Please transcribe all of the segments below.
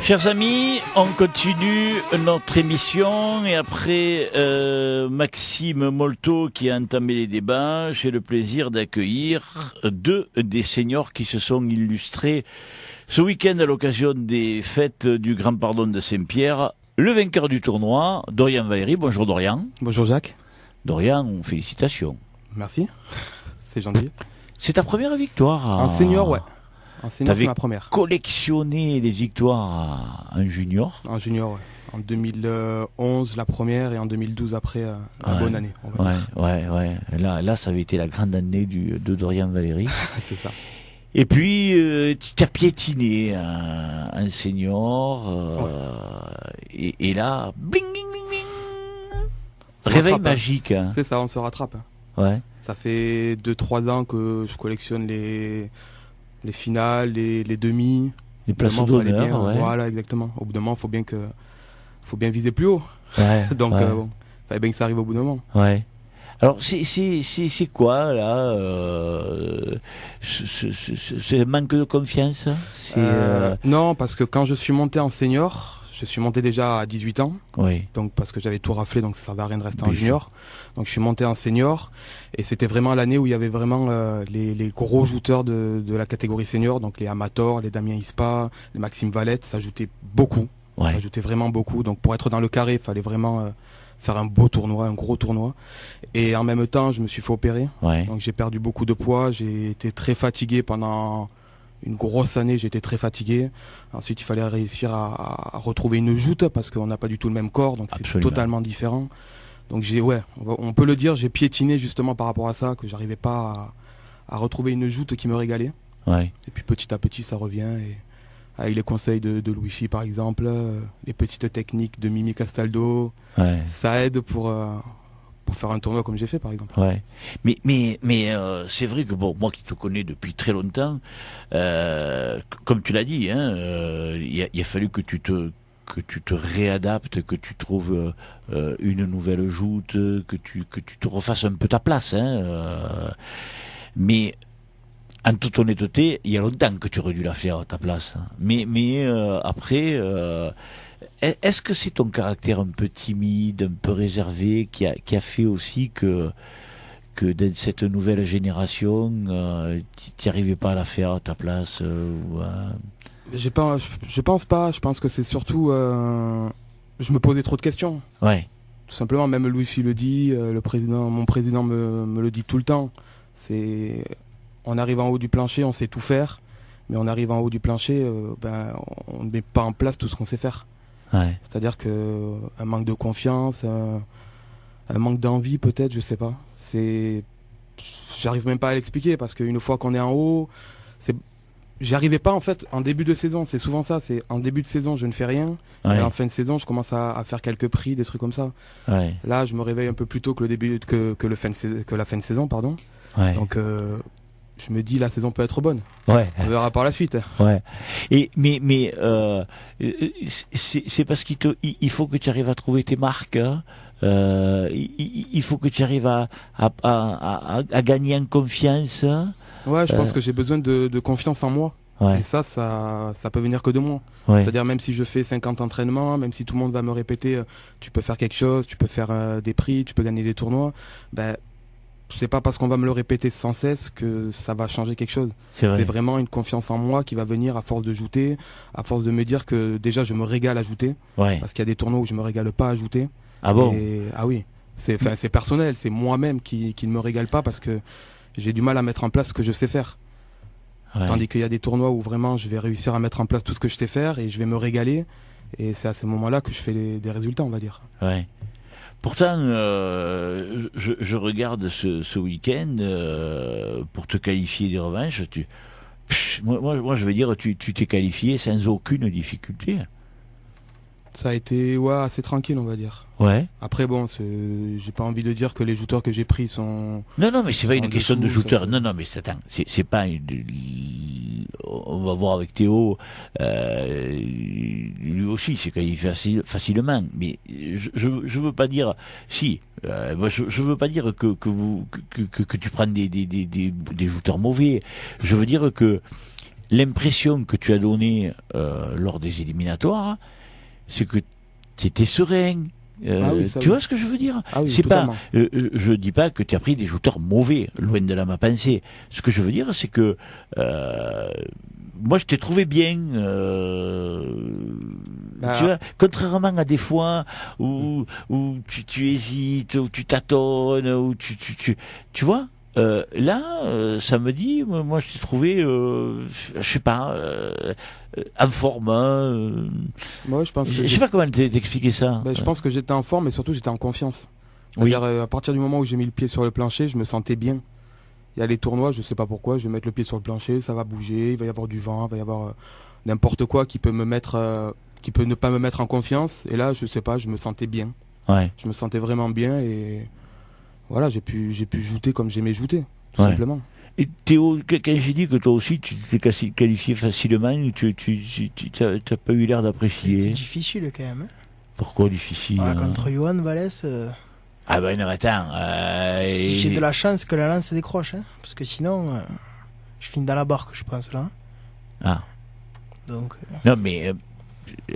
Chers amis, on continue notre émission et après Maxime Molto qui a entamé les débats, j'ai le plaisir d'accueillir deux des seniors qui se sont illustrés ce week-end à l'occasion des fêtes du Grand Pardon de Saint-Pierre. Le vainqueur du tournoi, Dorian Valéry. Bonjour Dorian. Bonjour Jacques. Dorian, félicitations. Merci, c'est gentil. C'est ta première victoire En senior, ouais. En senior, c'est ma première. Collectionné les victoires en junior. En junior, ouais. En 2011 la première et en 2012 après la bonne année. On va dire. Ouais. Là, ça avait été la grande année de Dorian Valéry. C'est ça. Et puis, tu as piétiné un senior. Et là, bling, bling, bling, bling. Réveil magique. Hein. C'est ça, on se rattrape. Ouais. Ça fait 2-3 ans que je collectionne les finales, les demi. Les places d'honneur, ouais. Voilà, exactement. Au bout d'un moment, faut bien viser plus haut. Ouais, Donc, fallait bien que ça arrive au bout d'un moment. Ouais. Alors, c'est quoi, là, ce manque de confiance? Non, parce que quand je suis monté en senior, je suis monté déjà à 18 ans. Oui. Donc, parce que j'avais tout raflé, donc ça servait à rien de rester en junior. Donc, je suis monté en senior. Et c'était vraiment l'année où il y avait vraiment les gros jouteurs de la catégorie senior. Donc, les Amator, les Damien Ispa, les Maxime Valette, ça jouait beaucoup. Ouais. Ça jouait vraiment beaucoup. Donc, pour être dans le carré, il fallait vraiment faire un beau tournoi, un gros tournoi. Et en même temps, je me suis fait opérer. Ouais. Donc, j'ai perdu beaucoup de poids. J'ai été très fatigué pendant une grosse année, j'étais très fatigué. Ensuite, il fallait réussir à retrouver une joute parce qu'on n'a pas du tout le même corps, donc c'est totalement différent. Donc on peut le dire, j'ai piétiné justement par rapport à ça, que j'arrivais pas à retrouver une joute qui me régalait. Ouais. Et puis petit à petit, ça revient. Et avec les conseils de Louis-Phi par exemple, les petites techniques de Mimi Castaldo, ça aide pour faire un tournoi comme j'ai fait par exemple. Ouais. Mais c'est vrai que bon, moi qui te connais depuis très longtemps, comme tu l'as dit, hein, il a fallu que tu te réadaptes, que tu trouves une nouvelle joute, que tu te refasses un peu ta place. Hein, mais en toute honnêteté, il y a longtemps que tu aurais dû la faire ta place. Mais après. Est-ce que c'est ton caractère un peu timide, un peu réservé qui a fait aussi que dans cette nouvelle génération, tu n'arrivais pas à la faire à ta place Je pense pas. Je pense que c'est surtout... je me posais trop de questions. Ouais. Tout simplement, même Louis-Phi le dit, mon président me le dit tout le temps. On arrive en haut du plancher, on sait tout faire. Mais on arrive en haut du plancher, on ne met pas en place tout ce qu'on sait faire. Ouais. C'est-à-dire que un manque de confiance, un manque d'envie peut-être, je sais pas. J'arrive même pas à l'expliquer parce qu'une fois qu'on est en haut, j'y arrivais pas en fait en début de saison. C'est souvent ça. C'est en début de saison, je ne fais rien. Ouais. Et en fin de saison, je commence à faire quelques prix, des trucs comme ça. Ouais. Là, je me réveille un peu plus tôt que la fin de saison, pardon. Ouais. Donc je me dis la saison peut être bonne. Ouais. On verra par la suite. Ouais. Mais c'est parce il faut que tu arrives à trouver tes marques. Hein. Il faut que tu arrives à gagner en confiance. Ouais, je pense que j'ai besoin de confiance en moi. Ouais. Et ça peut venir que de moi. Ouais. C'est-à-dire même si je fais 50 entraînements, même si tout le monde va me répéter tu peux faire quelque chose, tu peux faire des prix, tu peux gagner des tournois, c'est pas parce qu'on va me le répéter sans cesse que ça va changer quelque chose. C'est vraiment une confiance en moi qui va venir à force de jouter, à force de me dire que déjà je me régale à jouter. Ouais. Parce qu'il y a des tournois où je me régale pas à jouter. Ah bon? Ah oui, c'est personnel, c'est moi-même qui ne me régale pas parce que j'ai du mal à mettre en place ce que je sais faire. Ouais. Tandis qu'il y a des tournois où vraiment je vais réussir à mettre en place tout ce que je sais faire et je vais me régaler. Et c'est à ces moments-là que je fais des résultats, on va dire. Ouais. Pourtant, je regarde ce week-end pour te qualifier des revanches. Moi, je veux dire, tu t'es qualifié sans aucune difficulté. Ça a été assez tranquille, on va dire. Ouais. Après, bon, j'ai pas envie de dire que les jouteurs que j'ai pris sont... Non, mais c'est pas une question de jouteur. Non, mais attends, c'est pas... On va voir avec Théo, lui aussi, il s'est qualifié facilement. Mais je veux pas dire... Si, moi, je veux pas dire que tu prends des jouteurs mauvais. Je veux dire que l'impression que tu as donnée lors des éliminatoires, c'est que tu étais serein. Tu vois ce que je veux dire? C'est totalement. Pas, je dis pas que tu as pris des shooters mauvais, loin de là ma pensée. Ce que je veux dire, c'est que moi je t'ai trouvé bien. Tu vois, contrairement à des fois où tu hésites, où tu tâtonnes, où tu vois. Là, samedi, moi je t'ai trouvé, je sais pas, en forme. Moi, je pense que je sais pas comment t'expliquer ça. Je pense que j'étais en forme, mais surtout j'étais en confiance. C'est-à-dire, à partir du moment où j'ai mis le pied sur le plancher, je me sentais bien. Il y a les tournois, je sais pas pourquoi, je vais mettre le pied sur le plancher, ça va bouger, il va y avoir du vent, il va y avoir n'importe quoi qui peut me mettre, qui peut ne pas me mettre en confiance. Et là, je sais pas, je me sentais bien. Ouais. Je me sentais vraiment bien et voilà, j'ai pu jouter comme j'aimais jouter, tout simplement. Et Théo, quand j'ai dit que toi aussi tu t'es qualifié facilement, tu t'as pas eu l'air d'apprécier. C'était difficile quand même. Pourquoi difficile? Contre Johan Vallès. Ah ben non, attends. Si j'ai de la chance que la lance se décroche, hein, parce que sinon, je finis dans la barque, je pense là. Ah. Donc. Non mais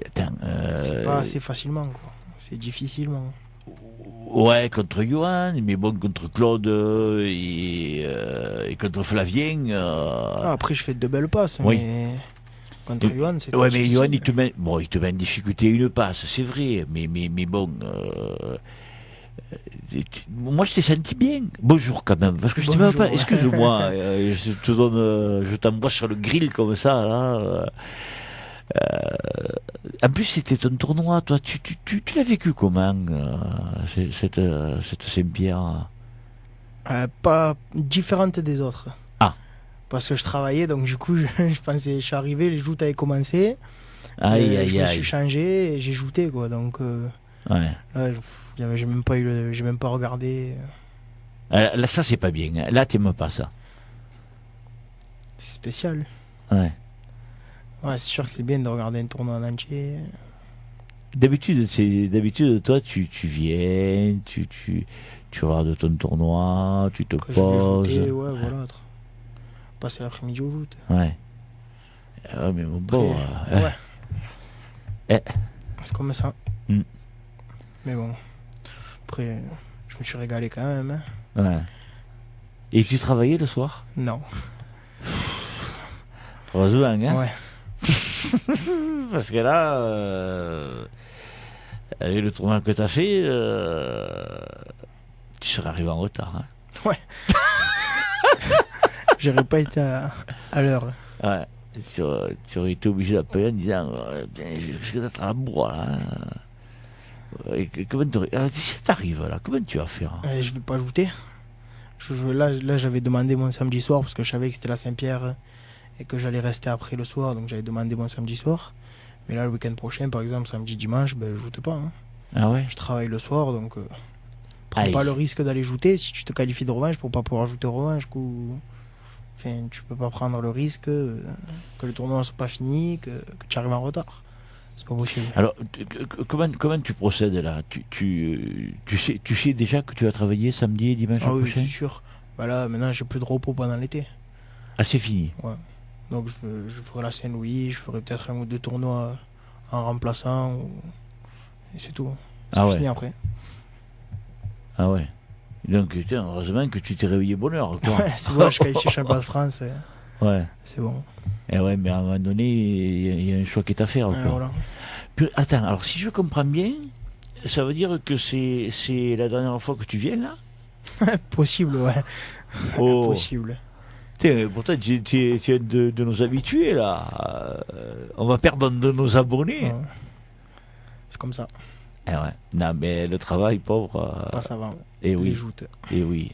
attends. C'est pas assez facilement, quoi. C'est difficilement. Ouais, contre Johan, mais bon, contre Claude et contre Flavien. Après, je fais de belles passes, mais contre Johan, c'est ouais, mais difficile. Johan, il te met en difficulté une passe, c'est vrai, mais bon. Moi, je t'ai senti bien. Bonjour quand même, parce que je t'ai même pas. Excuse-moi, je t'envoie sur le grill comme ça, là. En plus, c'était ton tournoi, toi. Tu l'as vécu comment, cette Saint-Pierre? Pas différente des autres. Ah. Parce que je travaillais, donc du coup, je pensais, je suis arrivé, les joutes avaient commencé. Je me suis changé et j'ai jouté, quoi. Donc, ouais. J'ai même pas regardé. Là, ça, c'est pas bien. Là, t'aimes pas ça. C'est spécial. Ouais. Ouais, c'est sûr que c'est bien de regarder un tournoi en entier. D'habitude, toi, tu viens, tu regardes ton tournoi, tu te poses. Je vais jouer, ouais, voilà. Passer l'après-midi au joute. Ouais. Mais mon beau. Ouais. C'est comme ça. Mm. Mais bon. Après, je me suis régalé quand même. Hein. Ouais. Et tu travaillais le soir? Non. Heureusement, hein? Ouais. Parce que là, avec le tournoi que t'as fait, tu serais arrivé en retard. Hein? Ouais. J'aurais pas été à l'heure. Ouais. Tu aurais été obligé d'appeler en disant je vais être à la bourre là. Si t'arrives là, comment tu vas faire? Je vais pas ajouter. Là, j'avais demandé mon samedi soir parce que je savais que c'était la Saint-Pierre et que j'allais rester après le soir, donc j'avais demandé mon samedi soir. Mais là, le week-end prochain, par exemple, samedi, dimanche, je joute pas. Hein. Ah ouais? Je travaille le soir, donc prends pas le risque d'aller jouter. Si tu te qualifies de revanche, pour pas pouvoir jouter revanche, enfin, tu peux pas prendre le risque que le tournoi ne soit pas fini, que tu arrives en retard. C'est pas possible. Alors, comment tu procèdes là? Tu sais déjà que tu vas travailler samedi et dimanche prochain? Oui, c'est sûr. Là, maintenant, j'ai plus de repos pendant l'été. Ah, c'est fini? Ouais. Donc, je ferai la Saint-Louis, je ferai peut-être 1 ou 2 tournois en remplaçant. Et c'est tout. C'est fini après. Ah ouais. Donc, heureusement que tu t'es réveillé bonne heure. Quoi. Ouais, c'est bon, je qualifie champion de France. Ouais. C'est bon. Et ouais, mais à un moment donné, il y a un choix qui est à faire. Voilà. Puis, attends, alors si je comprends bien, ça veut dire que c'est la dernière fois que tu viens là? Possible, ouais. Oh. Possible. Pourtant, tu es un de nos habitués là. On va perdre un de nos abonnés. Ouais. C'est comme ça. Eh ouais. Non, mais le travail, pauvre. Passe avant. Et oui. Les joutes. Et oui.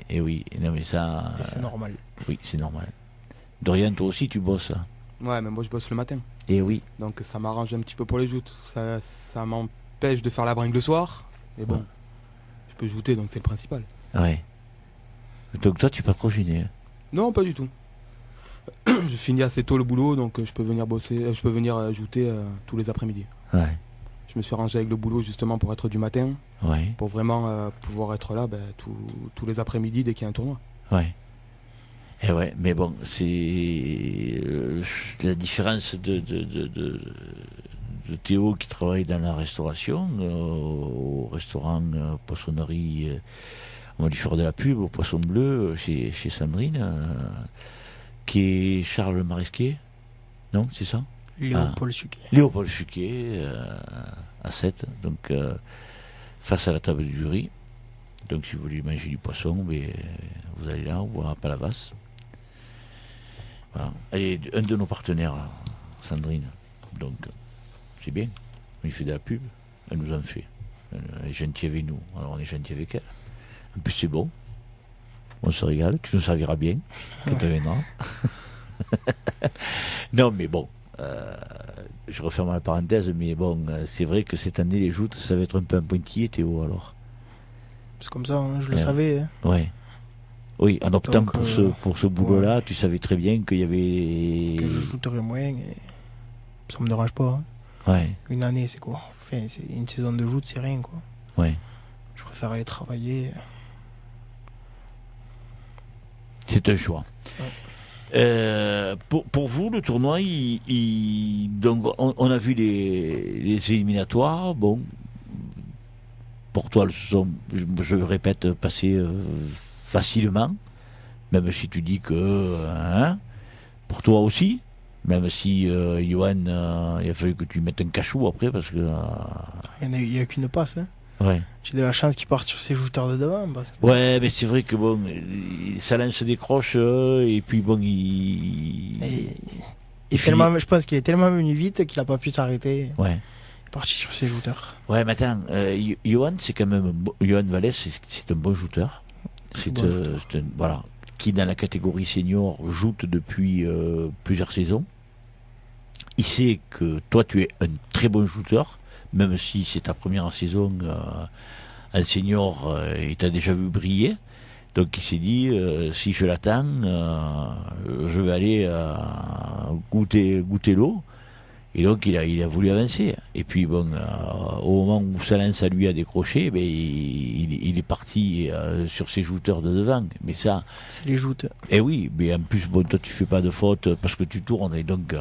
Non, mais ça. C'est normal. Oui, c'est normal. Dorian, toi aussi, tu bosses. Ouais, mais moi, je bosse le matin. Et oui. Donc, ça m'arrange un petit peu pour les joutes. Ça m'empêche de faire la bringue le soir. Mais bon, je peux jouter, donc c'est le principal. Ouais. Donc, toi, tu peux pas trop gêner. Non, pas du tout. Je finis assez tôt le boulot, donc je peux venir bosser, je peux venir jouter tous les après-midi. Ouais. Je me suis arrangé avec le boulot justement pour être du matin, pour vraiment pouvoir être là tous les après-midi dès qu'il y a un tournoi. Ouais. Et ouais, mais bon, c'est la différence de Théo qui travaille dans la restauration, au restaurant poissonnerie, on va lui faire de la pub au Poisson Bleu chez Sandrine, qui est Charles Maresquier, non, c'est ça? Léopold Suquet. Léopold Suquet, à 7, donc face à la table du jury. Donc si vous voulez manger du poisson, vous allez là, ou à Palavas. Voilà. Elle est un de nos partenaires, Sandrine. Donc c'est bien. On lui fait de la pub, elle nous en fait. Elle est gentille avec nous, alors on est gentil avec elle. En plus c'est bon. On se régale, tu nous serviras bien quand tu viendras. Non mais bon. Je referme la parenthèse, mais bon, c'est vrai que cette année les joutes, ça va être un peu un pointillé, Théo, alors. C'est comme ça, hein, je le savais. Hein. Ouais. Oui, en optant Donc, pour ce boulot-là, tu savais très bien qu'il y avait... Que je jouterais moins, et ça me dérange pas. Hein. Ouais. Une année, c'est quoi? Enfin, c'est une saison de joute, c'est rien, quoi. Ouais. Je préfère aller travailler. C'est un choix. Ouais. Pour vous, le tournoi, donc on a vu les éliminatoires. Bon, pour toi, je le répète, passé facilement, même si tu dis que pour toi aussi, même si Johan, il a fallu que tu mettes un cachot après parce que il n'y a qu'une passe. Hein. Ouais. J'ai de la chance qu'il parte sur ses jouteurs de devant. Parce que... Ouais, mais c'est vrai que bon, Salin se décroche et puis bon, tellement, je pense qu'il est tellement venu vite qu'il n'a pas pu s'arrêter. Ouais. Il est parti sur ses jouteurs. Ouais, mais attends, Johan, c'est quand même Johan Vallès, c'est un bon shooter. Voilà, qui dans la catégorie senior joute depuis plusieurs saisons. Il sait que toi, tu es un très bon shooter. Même si c'est ta première saison en senior et t'as déjà vu briller. Donc il s'est dit, si je l'attends, je vais aller goûter l'eau. Et donc il a voulu avancer. Et puis bon, au moment où Salin ça lui a décroché, il est parti sur ses jouteurs de devant. Mais ça... C'est les joutes. Eh oui, mais en plus, bon, toi tu fais pas de faute parce que tu tournes. Et donc...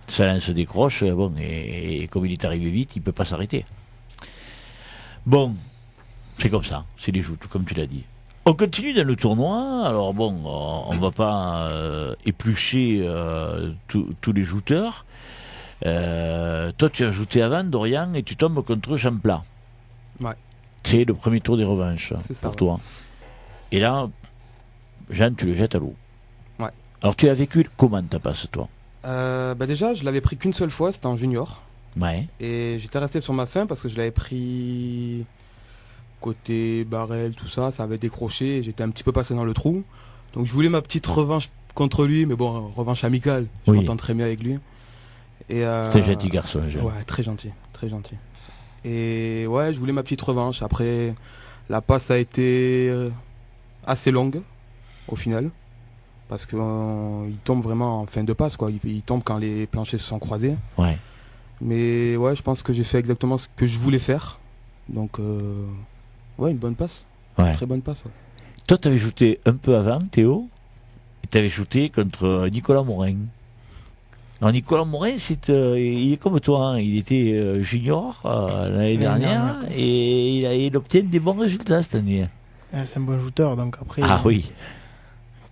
Salin se décroche, bon, et comme il est arrivé vite, il peut pas s'arrêter. Bon, c'est comme ça, c'est les joutes, comme tu l'as dit. On continue dans le tournoi, alors bon, on va pas éplucher tous les jouteurs. Toi, tu as joué avant, Dorian, et tu tombes contre Champlat. Ouais. C'est le premier tour des revanches pour toi. Et là, Jean, tu le jettes à l'eau. Ouais. Alors, tu as vécu comment ta passe, toi? Déjà, je l'avais pris qu'une seule fois, c'était en junior. Ouais. Et j'étais resté sur ma fin parce que je l'avais pris côté barrel, tout ça, ça avait décroché. J'étais un petit peu passé dans le trou. Donc je voulais ma petite revanche contre lui, mais bon, revanche amicale. Je m'entends très bien avec lui. C'était un gentil garçon, Jean. Ouais, très gentil, très gentil. Et ouais, je voulais ma petite revanche. Après, la passe a été assez longue au final. Parce qu'il tombe vraiment en fin de passe, quoi. Il tombe quand les planchers se sont croisés. Ouais. Mais ouais, je pense que j'ai fait exactement ce que je voulais faire. Donc, ouais, une bonne passe. Ouais. Une très bonne passe. Ouais. Toi, tu avais joué un peu avant, Théo, et tu avais joué contre Nicolas Morin. Alors, Nicolas Morin, il est comme toi, hein. Il était junior l'année dernière et il obtient des bons résultats cette année. C'est un bon joueur, donc après. Ah oui.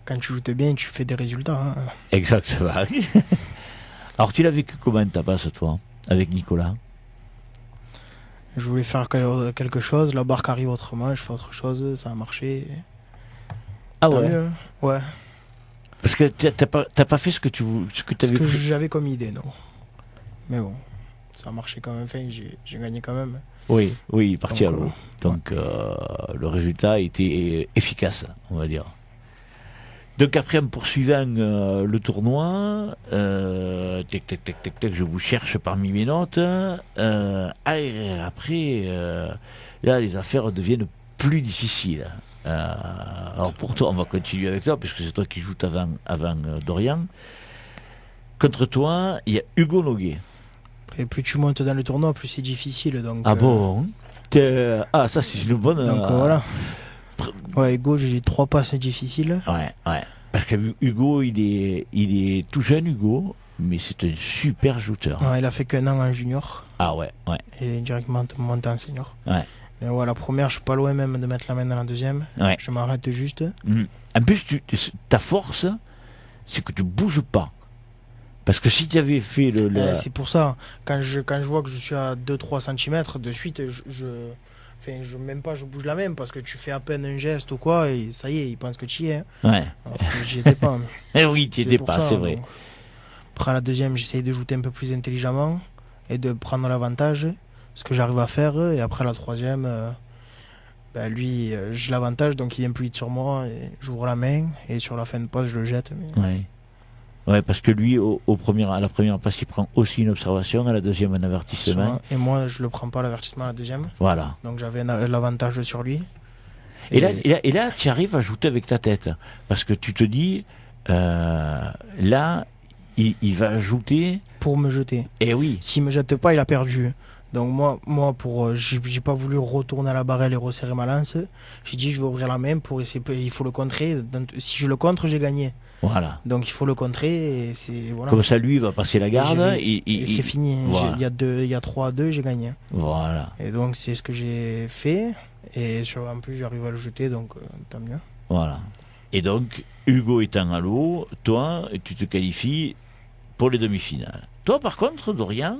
Quand tu joues bien, tu fais des résultats. Hein. Exactement. Alors, tu l'as vécu comment ta passe, toi, avec Nicolas? Je voulais faire quelque chose, la barque arrive autrement, je fais autre chose, ça a marché. Ah ouais? Mieux. Ouais. Parce que t'as pas fait ce que tu avais que j'avais comme idée, non. Mais bon, ça a marché quand même, enfin, j'ai gagné quand même. Oui, il est parti à l'eau. Donc, le résultat était efficace, on va dire. Donc après, en poursuivant le tournoi, je vous cherche parmi mes notes. Après, là, les affaires deviennent plus difficiles. Alors pour toi, on va continuer avec toi, puisque c'est toi qui joues avant Dorian. Contre toi, il y a Hugo Noguet. Et plus tu montes dans le tournoi, plus c'est difficile. Donc, ah bon ça c'est une bonne... Donc voilà. Ouais, Hugo, j'ai 3 passes difficiles. Ouais. Parce que Hugo, il est tout jeune, Hugo, mais c'est un super shooter. Ouais, il a fait qu'un an en junior. Ah ouais. Et il est directement monté en senior. Ouais. Mais ouais, la première, je suis pas loin même de mettre la main dans la deuxième. Ouais. Je m'arrête juste. En plus, ta force, c'est que tu bouges pas. Parce que si tu avais fait c'est pour ça, quand je vois que je suis à 2-3 cm, de suite, même pas je bouge la main parce que tu fais à peine un geste ou quoi et ça y est, ils pensent que tu y es. Ouais. Alors que j'y étais pas. Eh oui, tu étais pas, c'est vrai. Donc, après la deuxième, j'essaye de jouer un peu plus intelligemment et de prendre l'avantage, ce que j'arrive à faire. Et après la troisième, lui, j'ai l'avantage, donc il est plus vite sur moi et j'ouvre la main et sur la fin de passe, je le jette. Mais... Ouais, parce que lui, à la première passe, il prend aussi une observation, à la deuxième, un avertissement. Et moi, je le prends pas l'avertissement à la deuxième. Voilà. Donc j'avais l'avantage sur lui. Et là, tu arrives à jouer avec ta tête. Parce que tu te dis, là, il va ajouter. Pour me jeter. Et oui. S'il me jette pas, il a perdu. Donc moi j'ai pas voulu retourner à la barrelle et resserrer ma lance. J'ai dit je vais ouvrir la main pour essayer, il faut le contrer. Si je le contre, j'ai gagné. Voilà. Donc il faut le contrer et c'est voilà. Comme ça lui il va passer la garde et c'est fini. Voilà. Il y a 3-2, j'ai gagné. Voilà. Et donc c'est ce que j'ai fait et en plus j'arrive à le jeter donc tant mieux. Voilà. Et donc Hugo étant à l'eau, toi tu te qualifies pour les demi-finales. Toi par contre Dorian,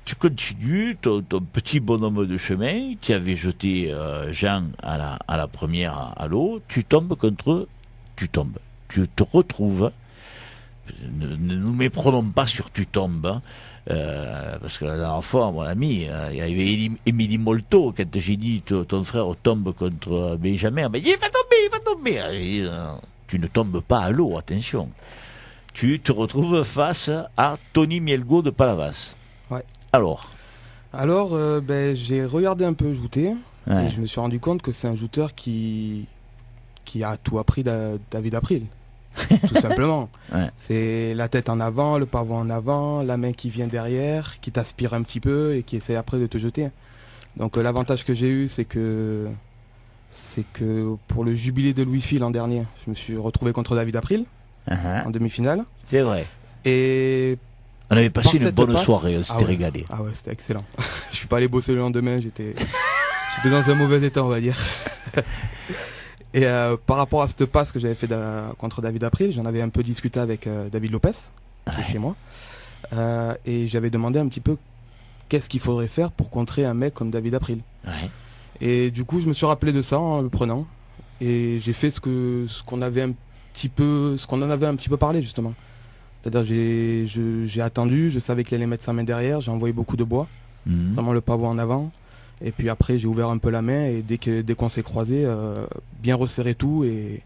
tu continues ton petit bonhomme de chemin qui avait jeté Jean à la première à l'eau, tu te retrouves, ne nous méprenons pas sur tu tombes, hein, parce que la dernière fois, mon ami, il y avait Émilie Molto, quand j'ai dit ton frère tombe contre Benjamin, elle m'a dit il va tomber. Dit, tu ne tombes pas à l'eau, attention. Tu te retrouves face à Tony Mielgo de Palavas. Ouais. Alors, j'ai regardé un peu jouter ouais. Et je me suis rendu compte que c'est un joueur qui a tout appris David April. Tout simplement. Ouais. C'est la tête en avant, le pavot en avant, la main qui vient derrière, qui t'aspire un petit peu et qui essaie après de te jeter. Donc l'avantage que j'ai eu, c'est que pour le jubilé de Louis Phil l'an dernier, je me suis retrouvé contre David April en demi-finale. C'est vrai. Et on avait passé une bonne soirée, on s'était régalé. Ah ouais, c'était excellent. Je suis pas allé bosser le lendemain, j'étais dans un mauvais état, on va dire. Et par rapport à cette passe que j'avais fait contre David April, j'en avais un peu discuté avec David Lopez, qui est chez moi. Et j'avais demandé un petit peu qu'est-ce qu'il faudrait faire pour contrer un mec comme David April. Ouais. Et du coup, je me suis rappelé de ça en le prenant. Et j'ai fait ce qu'on en avait un petit peu parlé, justement. C'est-à-dire, j'ai attendu, je savais qu'il allait mettre sa main derrière, j'ai envoyé beaucoup de bois, vraiment le pavot en avant. Et puis après, j'ai ouvert un peu la main et dès qu'on s'est croisés, bien resserré tout et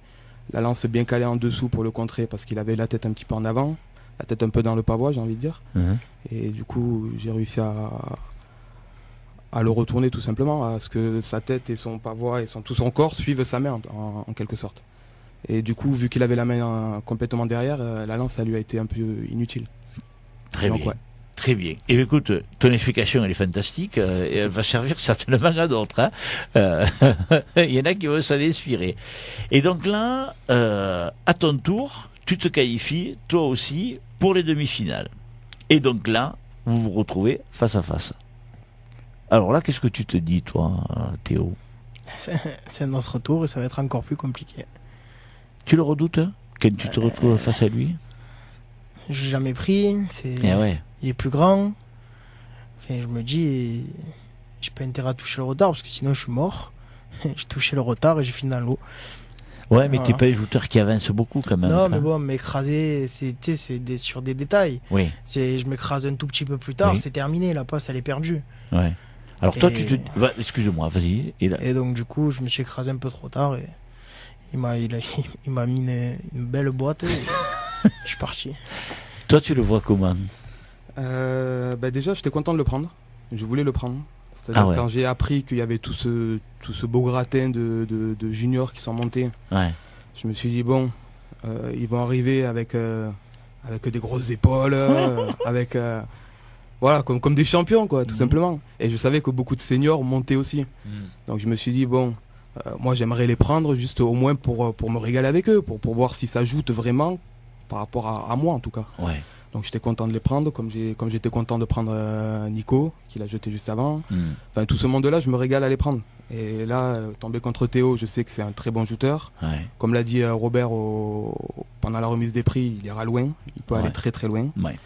la lance bien calée en dessous pour le contrer parce qu'il avait la tête un petit peu en avant, la tête un peu dans le pavois, j'ai envie de dire. Et du coup, j'ai réussi à le retourner tout simplement, à ce que sa tête et son pavois et tout son corps suivent sa main en quelque sorte. Et du coup, vu qu'il avait la main complètement derrière, la lance, ça lui a été un peu inutile. Très bien. Ouais. Très bien. Et bien, écoute, ton explication, elle est fantastique, et elle va servir certainement à d'autres. Il y en a qui vont s'en inspirer. Et donc là, à ton tour, tu te qualifies, toi aussi, pour les demi-finales. Et donc là, vous vous retrouvez face à face. Alors là, qu'est-ce que tu te dis, toi, Théo? C'est notre tour et ça va être encore plus compliqué. Tu le redoutes quand tu te retrouves face à lui? J'ai jamais pris, ouais. Il est plus grand. Enfin, je me dis, j'ai pas intérêt à toucher le retard parce que sinon je suis mort. J'ai touché le retard et j'ai fini dans l'eau. Ouais, mais t'es pas un joueur qui avance beaucoup quand même. Non, mais bon, m'écraser, c'est sur des détails. Oui. Je m'écrase un tout petit peu plus tard, c'est terminé, la passe elle est perdue. Ouais. Alors toi, excuse-moi, vas-y. Et donc du coup, je me suis écrasé un peu trop tard et il m'a mis une belle boîte et je suis parti. Toi, tu le vois comment? Déjà, j'étais content de le prendre. Je voulais le prendre. C'est-à-dire quand j'ai appris qu'il y avait tout ce beau gratin de juniors qui sont montés, je me suis dit bon, ils vont arriver avec des grosses épaules, avec voilà, comme des champions quoi, tout simplement. Et je savais que beaucoup de seniors montaient aussi. Donc je me suis dit bon, Moi, j'aimerais les prendre juste au moins pour me régaler avec eux, pour voir si ça joute vraiment par rapport à moi en tout cas. Ouais. Donc j'étais content de les prendre, comme j'étais content de prendre Nico, qui l'a jeté juste avant. Enfin, tout ce monde-là, je me régale à les prendre. Et là, tomber contre Théo, je sais que c'est un très bon shooter. Ouais. Comme l'a dit Robert pendant la remise des prix, il ira loin. Il peut aller très très loin. Ouais.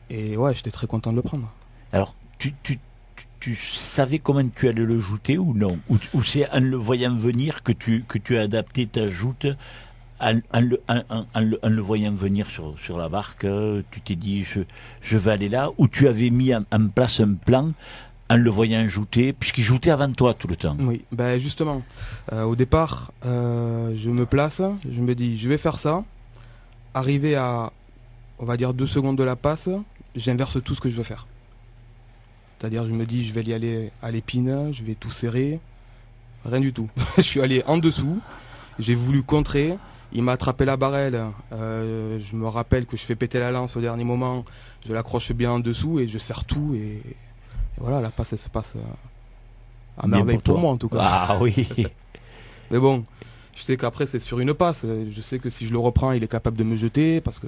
Et ouais, j'étais très content de le prendre. Alors, tu savais comment tu allais le jouter ou non? Ou c'est en le voyant venir que tu as adapté ta joute en le voyant venir sur la barque, tu t'es dit je vais aller là, ou tu avais mis en place un plan en le voyant jouter, puisqu'il joutait avant toi tout le temps? Oui, ben justement, au départ, je me place, je me dis je vais faire ça, arrivé à, on va dire 2 secondes de la passe, j'inverse tout ce que je veux faire. C'est-à-dire je me dis je vais y aller à l'épine, je vais tout serrer, rien du tout. Je suis allé en dessous, j'ai voulu contrer. Il m'a attrapé la barrelle, je me rappelle que je fais péter la lance au dernier moment, je l'accroche bien en dessous et je serre tout et voilà, la passe elle se passe à merveille pour moi en tout cas. Ah oui. Mais bon, je sais qu'après c'est sur une passe, je sais que si je le reprends il est capable de me jeter parce que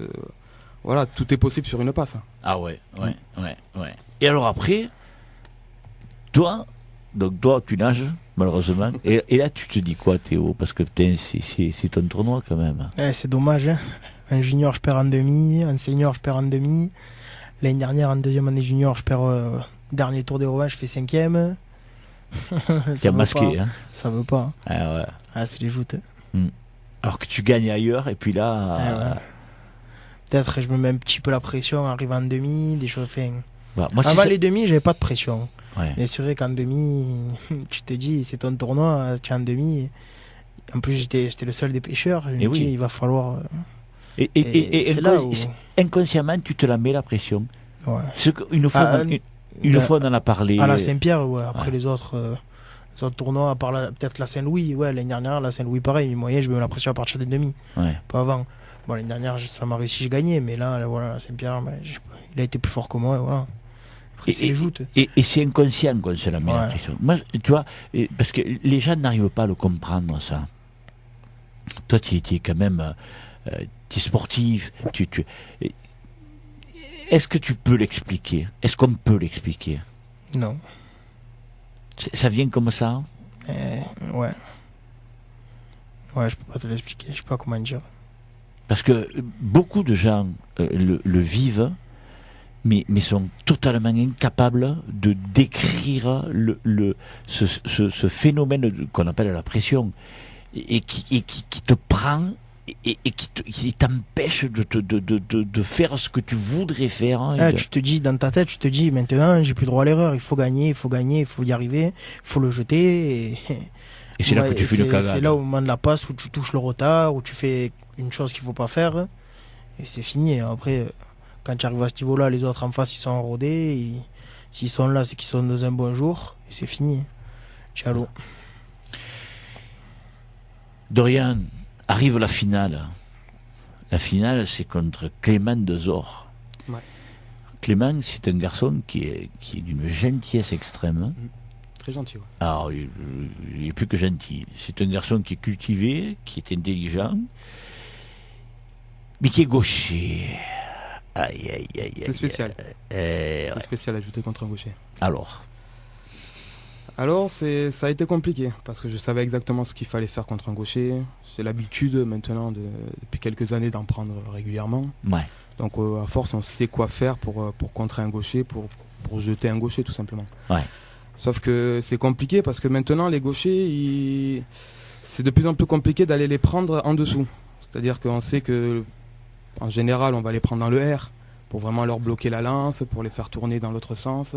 voilà, tout est possible sur une passe. Ah ouais. Et alors après, toi tu nages malheureusement. Et là, tu te dis quoi, Théo? Parce que c'est ton tournoi quand même. C'est dommage. Hein. Un junior, je perds en demi. Un senior, je perds en demi. L'année dernière, en deuxième année junior, je perds dernier tour des revanches, je fais 5e. T'es masqué, hein? Ça veut pas. Ah ouais. Ah, c'est les joutes. Alors que tu gagnes ailleurs, et puis là... Ouais. Peut-être je me mets un petit peu la pression, arrive en demi, des choses... Bah, moi, avant les demi, j'avais pas de pression. Ouais. Mais c'est vrai qu'en demi, tu te dis, c'est ton tournoi, tu es en demi. En plus, j'étais le seul des pêcheurs. Je me dis, il va falloir. Et c'est là où... inconsciemment, tu te la mets la pression. Ouais. Une fois, on en a parlé. À la Saint-Pierre, ouais. Après les autres tournois, à part peut-être la Saint-Louis, ouais, l'année dernière, la Saint-Louis, pareil. Moyen, je me mets la pression à partir des demi. Ouais. Pas avant. Bon, l'année dernière, ça m'a réussi, j'ai gagné. Mais là voilà, la Saint-Pierre, il a été plus fort que moi, voilà. Et c'est inconscient qu'on se la met la pression. Moi, tu vois, parce que les gens n'arrivent pas à le comprendre, ça. Toi, tu es quand même tu es sportif. Est-ce que tu peux l'expliquer? Est-ce qu'on peut l'expliquer? Non. Ça vient comme ça? Ouais. Ouais, je peux pas te l'expliquer. Je sais pas comment dire. Parce que beaucoup de gens le vivent, mais sont totalement incapables de décrire ce phénomène qu'on appelle la pression et qui te prend et qui t'empêche de faire ce que tu voudrais faire. Hein, tu te dis dans ta tête, tu te dis maintenant j'ai plus droit à l'erreur, il faut gagner, il faut y arriver, il faut le jeter. Et c'est là que tu fais le cagade. C'est là au moment de la passe où tu touches le retard, où tu fais une chose qu'il faut pas faire et c'est fini. Après, quand tu arrives à ce niveau-là, les autres en face ils sont rodés. S'ils sont là, c'est qu'ils sont dans un bon jour et c'est fini. Ciao. Dorian, arrive la finale. La finale, c'est contre Clément Dezor. Ouais. Clément, c'est un garçon qui est d'une gentillesse extrême. Très gentil. Ouais. Alors, il est plus que gentil. C'est un garçon qui est cultivé, qui est intelligent, mais qui est gaucher. Aïe. C'est spécial. C'est spécial à jouer contre un gaucher. Alors, ça a été compliqué parce que je savais exactement ce qu'il fallait faire contre un gaucher. J'ai l'habitude maintenant depuis quelques années d'en prendre régulièrement. Ouais. Donc à force, on sait quoi faire pour contrer un gaucher, pour jeter un gaucher tout simplement. Ouais. Sauf que c'est compliqué parce que maintenant les gauchers, c'est de plus en plus compliqué d'aller les prendre en dessous. C'est-à-dire qu'on sait que en général, on va les prendre dans le R pour vraiment leur bloquer la lance, pour les faire tourner dans l'autre sens.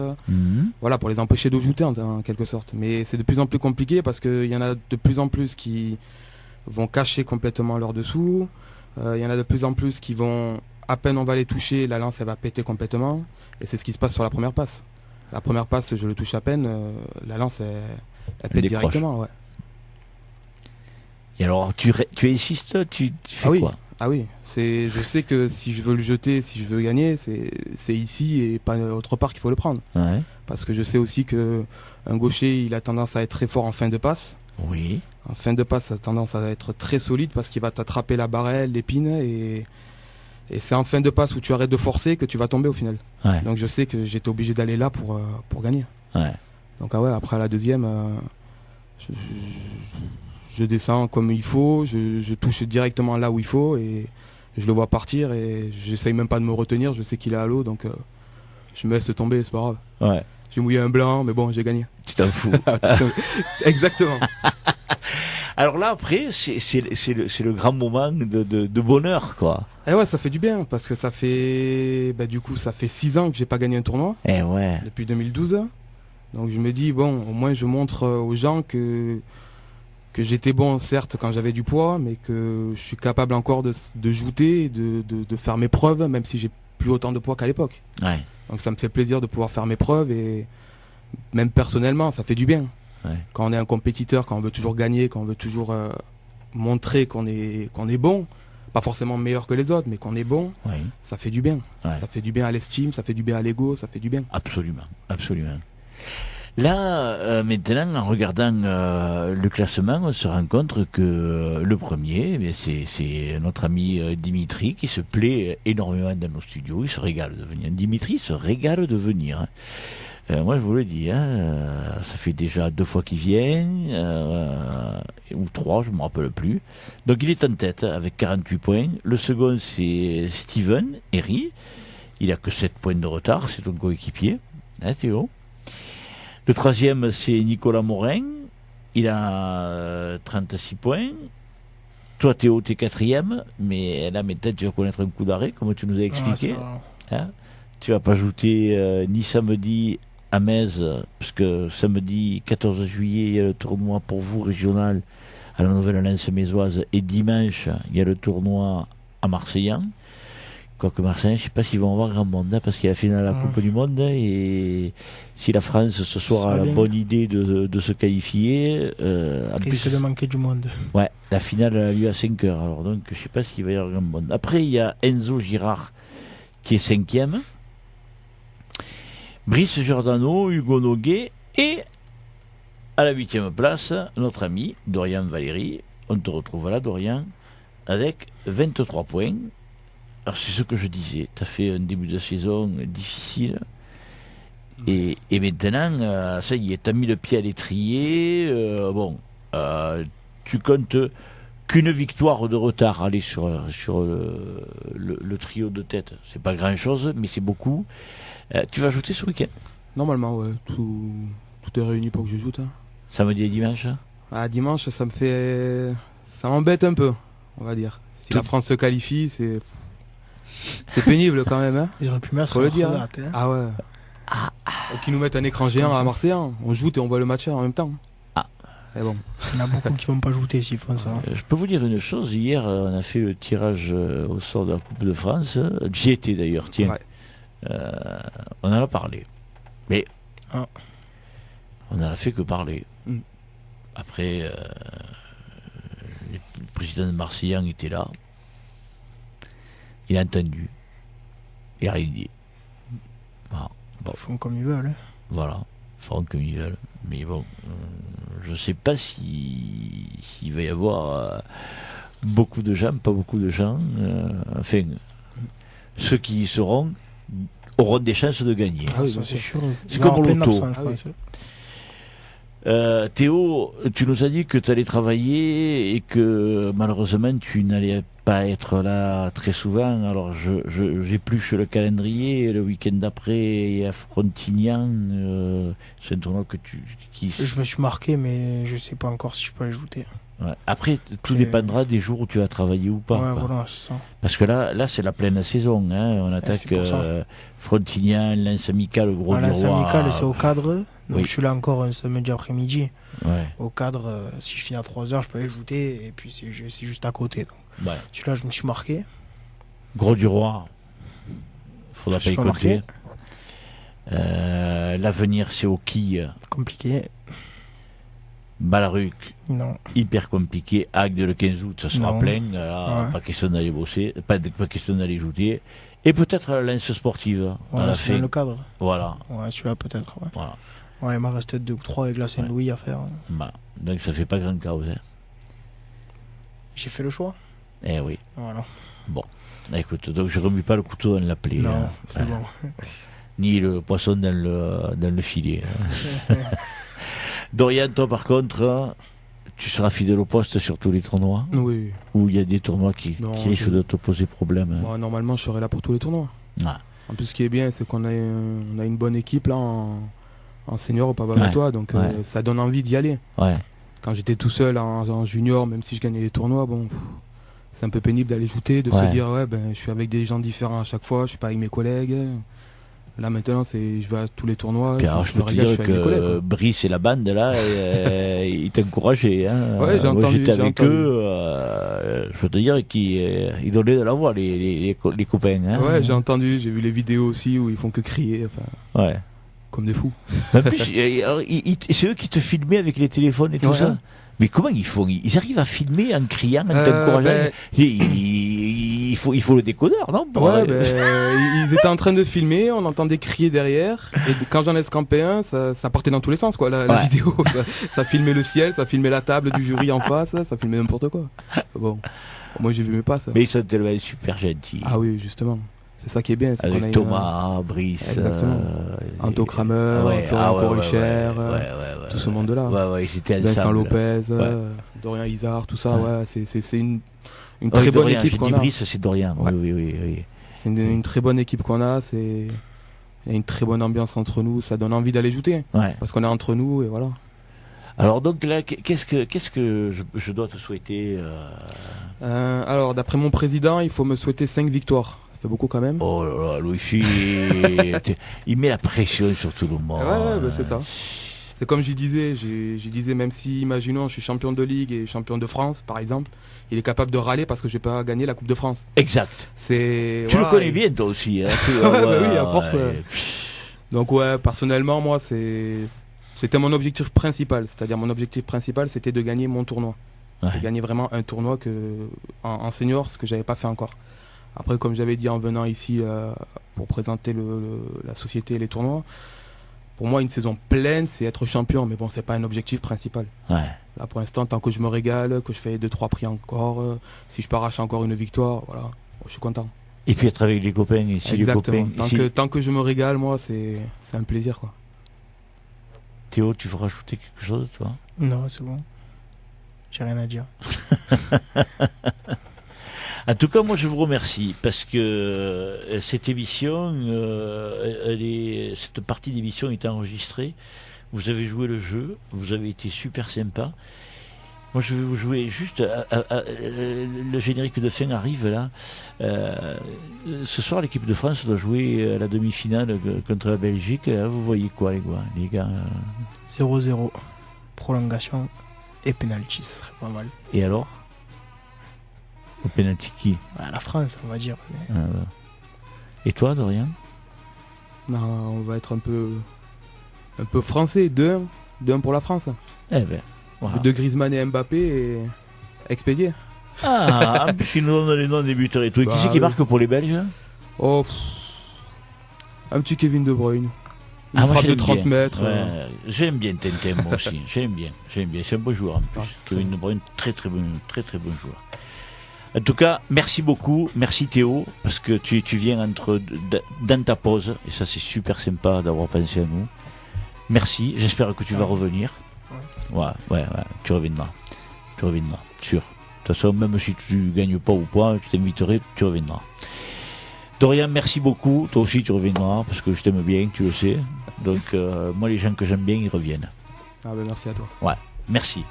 Voilà, pour les empêcher de jouter en quelque sorte. Mais c'est de plus en plus compliqué parce qu'il y en a de plus en plus qui vont cacher complètement leur dessous. Il y en a de plus en plus qui vont, à peine on va les toucher, la lance elle va péter complètement. Et c'est ce qui se passe sur la première passe. La première passe, je le touche à peine, la lance elle pète directement. Ouais. Et alors, tu insistes, tu fais quoi? Ah oui, je sais que si je veux le jeter, si je veux gagner, c'est ici et pas autre part qu'il faut le prendre. Ouais. Parce que je sais aussi que un gaucher, il a tendance à être très fort en fin de passe. Oui. En fin de passe, ça a tendance à être très solide parce qu'il va t'attraper la barrelle, l'épine, et c'est en fin de passe où tu arrêtes de forcer que tu vas tomber au final. Ouais. Donc je sais que j'étais obligé d'aller là pour gagner. Ouais. Donc après la deuxième, je descends comme il faut, je touche directement là où il faut et je le vois partir et j'essaye même pas de me retenir, je sais qu'il est à l'eau, donc je me laisse tomber, c'est pas grave. Ouais. J'ai mouillé un blanc, mais bon, j'ai gagné. Tu t'en fous. Exactement. Alors là, après, c'est le grand moment de bonheur, quoi. Et ouais, ça fait du bien, parce que ça fait 6 ans que j'ai pas gagné un tournoi. Eh ouais. Depuis 2012. Donc je me dis, bon, au moins je montre aux gens que j'étais bon, certes, quand j'avais du poids, mais que je suis capable encore de jouter, de faire mes preuves, même si j'ai plus autant de poids qu'à l'époque. Ouais. Donc ça me fait plaisir de pouvoir faire mes preuves et même personnellement, ça fait du bien. Ouais. Quand on est un compétiteur, quand on veut toujours gagner, quand on veut toujours montrer qu'on est bon, pas forcément meilleur que les autres, mais qu'on est bon, Ouais. ça fait du bien. Ouais. Ça fait du bien à l'estime, ça fait du bien à l'ego, ça fait du bien. Absolument, absolument. Là, maintenant, en regardant le classement, on se rend compte que le premier, c'est notre ami Dimitri qui se plaît énormément dans nos studios. Il se régale de venir. Dimitri se régale de venir. Moi, je vous le dis, ça fait déjà 2 fois qu'il vient, ou 3, je ne me rappelle plus. Donc, il est en tête avec 48 points. Le second, c'est Steven Herry. Il a que 7 points de retard. C'est ton coéquipier. Hein, Théo? Le troisième, c'est Nicolas Morin. Il a 36 points. Toi, Théo, t'es 4e. Mais là, maintenant, tu vas connaître un coup d'arrêt, comme tu nous as expliqué. Hein? Tu vas pas ajouter ni samedi à Metz, parce que samedi 14 juillet, il y a le tournoi pour vous régional à la Nouvelle-Lens mésoise. Et dimanche, il y a le tournoi à Marseillan. Quoique Marseille, je ne sais pas s'ils vont avoir grand monde, parce qu'il y a la finale de la Coupe du Monde, et si la France ce soir a la bonne idée de se qualifier... risque de manquer du monde. Ouais, la finale a lieu à 5h, alors donc je ne sais pas s'il va y avoir grand monde. Après, il y a Enzo Girard, qui est 5e, Brice Giordano, Hugo Noguet, et à la 8e place, notre ami Dorian Valéry. On te retrouve là, Dorian, avec 23 points. Alors c'est ce que je disais, tu as fait un début de saison difficile et maintenant, ça y est, tu as mis le pied à l'étrier, tu comptes qu'une victoire de retard, aller sur le trio de tête, c'est pas grand chose mais c'est beaucoup. Tu vas jouer ce week-end? Normalement, ouais, tout est réuni pour que je joue. Samedi et dimanche? Dimanche, ça m'embête un peu, on va dire. Si la France se qualifie, c'est pénible quand même, hein. Ils auraient pu mettre faut le dire. Date, hein. Ah ouais. Qu'ils nous mettent un écran géant à Marseille, on joue et on voit le match en même temps. Et bon. Il y en a beaucoup qui vont pas jouer s'ils font ça. Je peux vous dire une chose, hier on a fait le tirage au sort de la Coupe de France, j'y étais d'ailleurs, tiens. Ouais. On en a parlé. Mais on n'en a fait que parler. Après, le président de Marseillan était là. Il a entendu. Il a rien dit. Voilà. Bon. Ils font comme ils veulent. Voilà. Ils feront comme ils veulent. Mais bon, je ne sais pas s'il va y avoir beaucoup de gens, pas beaucoup de gens. Enfin, ceux qui y seront auront des chances de gagner. Ah oui, ça c'est sûr. C'est comme au loto. Théo, tu nous as dit que tu allais travailler et que malheureusement tu n'allais pas être là très souvent. Alors j'épluche le calendrier. Le week-end d'après à Frontignan, c'est un tournoi que je me suis marqué, mais je sais pas encore si je peux l'ajouter. Ouais. Après, tout dépendra des jours où tu vas travailler ou pas. Ouais, voilà, c'est ça. Parce que là c'est la pleine saison. Hein. On attaque Frontignan, Lens Amical, Gros du Roi. Lens Amical, c'est au cadre. Donc oui. je suis là encore un samedi après-midi. Ouais. Au cadre, si je finis à 3h, je peux aller ajouter. Et puis c'est juste à côté. Donc. Ouais. Celui-là, je me suis marqué. Gros du Roi, faudra pas y compter. L'avenir, c'est au quilles. Compliqué. Balaruc, non. Hyper compliqué. Agde le 15 août, ça sera plein. Là, ouais. Pas question d'aller bosser, pas question d'aller jouer. Et peut-être la Lens sportive. Ouais, c'est dans le cadre. Voilà. Ouais, celui-là peut-être. Ouais. Voilà. Ouais, il m'en reste 2 ou 3 avec la Saint-Louis à faire. Bah, donc ça fait pas grand chaos. Hein. J'ai fait le choix. Eh oui. Voilà. Bon, écoute, donc je remue pas le couteau dans la plaie. Non, hein. c'est bon. Ni le poisson dans le filet. Hein. Dorian, toi par contre, tu seras fidèle au poste sur tous les tournois. Oui. Ou il y a des tournois qui risquent de te poser problème. Hein. Moi, normalement, je serai là pour tous les tournois. Ah. En plus, ce qui est bien, c'est qu'on a une bonne équipe là en senior au Pavamatois, donc ça donne envie d'y aller. Ouais. Quand j'étais tout seul en junior, même si je gagnais les tournois, bon, c'est un peu pénible d'aller shooter, de se dire je suis avec des gens différents à chaque fois, je suis pas avec mes collègues. Là maintenant, je vais à tous les tournois. Puis alors, je peux te dire que Brice et la bande là, ils t'encourageaient. Hein. Ouais, j'ai entendu. J'étais avec eux. Je peux te dire qu'ils donnaient de la voix les copains. Hein. Ouais, j'ai entendu. J'ai vu les vidéos aussi où ils font que crier. Enfin, ouais. Comme des fous. En plus, c'est eux qui te filmaient avec les téléphones et tout ça. Mais comment ils font? Ils arrivent à filmer en criant, en t'encourageant. Il faut le décodeur, non? Ils étaient en train de filmer, on entendait crier derrière. Et quand j'en ai escampé un, ça partait dans tous les sens, quoi. La vidéo, ça filmait le ciel, ça filmait la table du jury en face, ça filmait n'importe quoi. Bon, moi j'ai vu mes pas ça. Mais ils sont tellement super gentils. Ah oui, justement. C'est ça qui est bien. C'est avec Thomas, Brice, Anto Kramer, Florian Coricher, tout ce monde-là. Ouais, c'était Vincent Lopez, Dorian Izard, tout ça. Ouais, c'est une très bonne équipe qu'on a. Brice, c'est Dorian. Ouais. Oui. C'est une très bonne équipe qu'on a. Il y a une très bonne ambiance entre nous. Ça donne envie d'aller shooter. Ouais. Parce qu'on est entre nous et voilà. Alors donc là, qu'est-ce que je dois te souhaiter Alors d'après mon président, il faut me souhaiter 5 victoires. Ça fait beaucoup quand même. Oh là là, Louis, il met la pression sur tout le monde. Ouais, c'est ça. C'est comme je disais, même si, imaginons, je suis champion de ligue et champion de France, par exemple, il est capable de râler parce que je vais pas gagner la Coupe de France. Exact. Tu le connais bien, toi aussi. Hein, oui, à force. Donc personnellement, moi, c'était mon objectif principal. C'est-à-dire, mon objectif principal, c'était de gagner mon tournoi. De gagner vraiment un tournoi en senior, ce que j'avais pas fait encore. Après, comme j'avais dit en venant ici pour présenter la société et les tournois, pour moi, une saison pleine, c'est être champion. Mais bon, c'est pas un objectif principal. Ouais. Là, pour l'instant, tant que je me régale, que je fais 2-3 prix encore, si je peux arracher encore une victoire, voilà, je suis content. Et puis être avec les copains ici. Exactement. Les copains, tant que je me régale, moi, c'est un plaisir, quoi. Théo, tu veux rajouter quelque chose, toi? Non, c'est bon. J'ai rien à dire. En tout cas, moi, je vous remercie parce que cette émission, cette partie d'émission est enregistrée. Vous avez joué le jeu, vous avez été super sympa. Moi, je vais vous jouer juste. Le générique de fin arrive là. Ce soir, l'équipe de France doit jouer la demi-finale contre la Belgique. Là, vous voyez quoi, les gars 0-0, prolongation et penalty, ce serait pas mal. Et alors? Au penalty qui? La France, on va dire. Ah, ouais. Et toi, Dorian? Non, on va être un peu français. 2-1 pour la France. Eh ben, voilà. De Griezmann et Mbappé et expédié. Ah, en plus, ils nous donnent les noms des buteurs et tout. Et qui c'est qui marque pour les Belges? Oh, un petit Kevin De Bruyne. Une frappe de 30 mètres. Ouais, j'aime bien Tintin, moi aussi. J'aime bien. C'est un bon joueur en plus. Kevin De Bruyne, très bon joueur. En tout cas, merci beaucoup, merci Théo, parce que tu viens dans ta pause, et ça c'est super sympa d'avoir pensé à nous. Merci, j'espère que tu vas revenir. Ouais, tu reviendras, sûr. De toute façon, même si tu gagnes pas ou pas, je t'inviterai, tu reviendras. Dorian, merci beaucoup, toi aussi tu reviendras, parce que je t'aime bien, tu le sais. Donc moi les gens que j'aime bien, ils reviennent. Ah ben merci à toi. Ouais, merci.